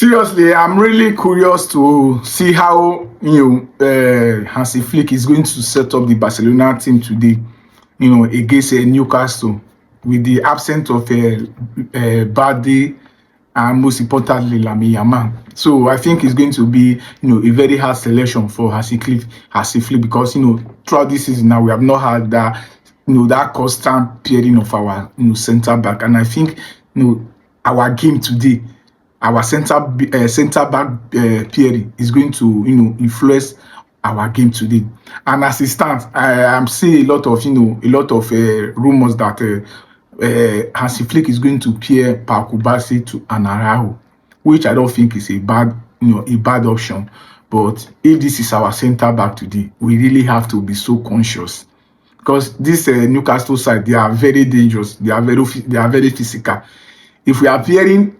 Seriously, I'm really curious to see how Hansi Flick is going to set up the Barcelona team today. Against Newcastle with the absence of Bade and most importantly Lamine Yamal. So I think it's going to be a very hard selection for Hansi Flick because throughout this season now we have not had that that constant pairing of our centre back, and I think our game today, our centre back pairing is going to influence our game today. And as it stands, I am seeing a lot of rumors that Hansi Flick is going to pair Pau Kubasi to Araujo, which I don't think is a bad option. But if this is our centre back today, we really have to be so conscious because this Newcastle side, they are very dangerous. They are very physical. If we are pairing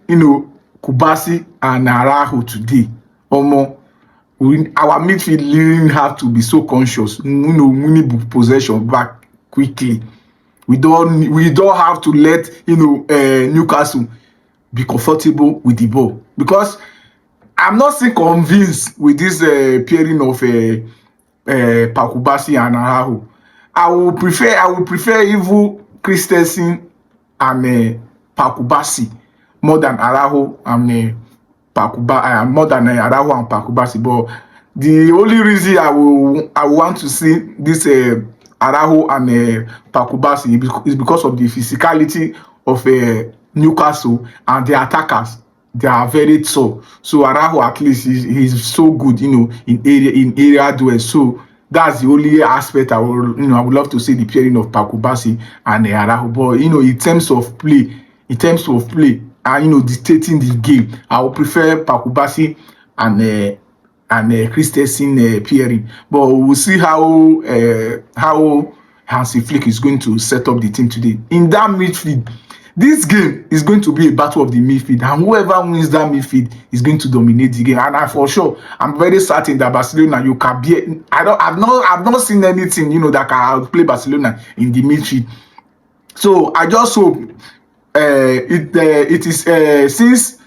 Kubasi and Araujo today, our midfield really have to be so conscious. Winning possession back quickly. We don't have to let Newcastle be comfortable with the ball because I'm not still convinced with this pairing of Pau Kubasi and Araujo. I will prefer even Christensen and Pau Kubasi more than Araujo and more than Araujo and Pau Kubasi. But the only reason I want to see this Araujo and Pau Kubasi is because of the physicality of Newcastle and the attackers. They are very tall. So Araujo at least he's so good, in area duels. So that's the only aspect I would love to see the pairing of Pau Kubasi and Araujo. But in terms of play, and dictating the game, I would prefer Pau Kubasi and Christensen pairing. But we'll see how Hansi Flick is going to set up the team today. In that midfield, this game is going to be a battle of the midfield, and whoever wins that midfield is going to dominate the game. And I'm very certain that Barcelona, you can be. I've not seen anything that can outplay Barcelona in the midfield. So I just hope it is since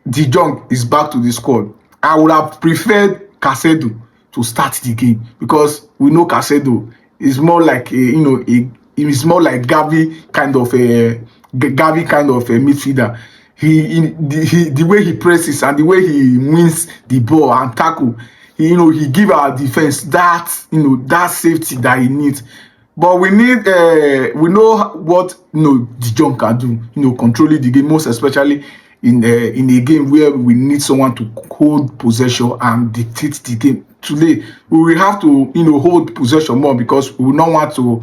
De Jong is back to the squad, I would have preferred Caicedo to start the game because we know Caicedo is more like it's more like Gavi kind of a midfielder. The way he presses and the way he wins the ball and tackle, he give our defense that that safety that he needs. But we know what De Jong can do, controlling the game, most especially in a game where we need someone to hold possession and dictate the game. Today we will have to hold possession more because we will not want to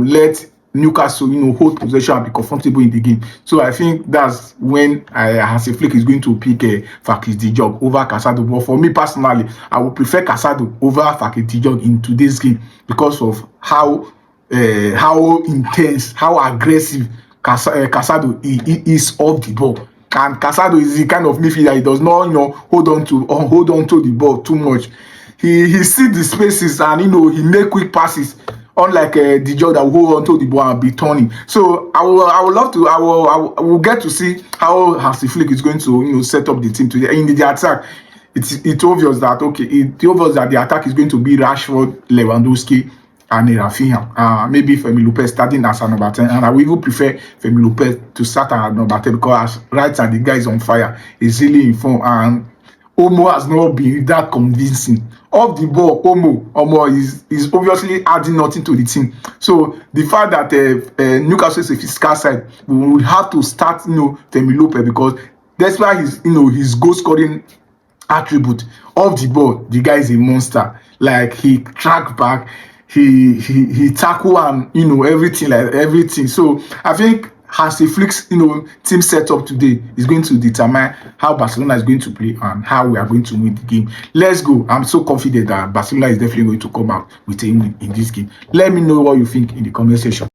let Newcastle hold possession and be comfortable in the game. So I think that's when Hansi Flick is going to pick Fakis De Jong over Caicedo. But for me personally, I would prefer Caicedo over Fakis De Jong in today's game because of how intense, how aggressive Caicedo is off the ball. And Caicedo is the kind of midfielder he does not hold on to the ball too much. He sees the spaces and he make quick passes, unlike De Jong that will hold on to the ball and be turning. So I will get to see how Hansi Flick is going to set up the team today. In the attack, it's obvious that the attack is going to be Rashford, Lewandowski, and Rafinha. Maybe Femi Lopez starting as a number 10, and I will even prefer Femi Lopez to start at number 10 because right now the guy is on fire. He's really in form, and Omo has not been that convincing. Off the ball, Omo is obviously adding nothing to the team. So the fact that Newcastle is a physical side, we will have to start Femi Lopez because that's why his goal scoring attribute. Off the ball, the guy is a monster. Like he track back, he tackle and everything. So I think Hansi Flick's team setup today is going to determine how Barcelona is going to play and how we are going to win the game. Let's go. I'm so confident that Barcelona is definitely going to come out with a win in this game. Let me know what you think in the comment section.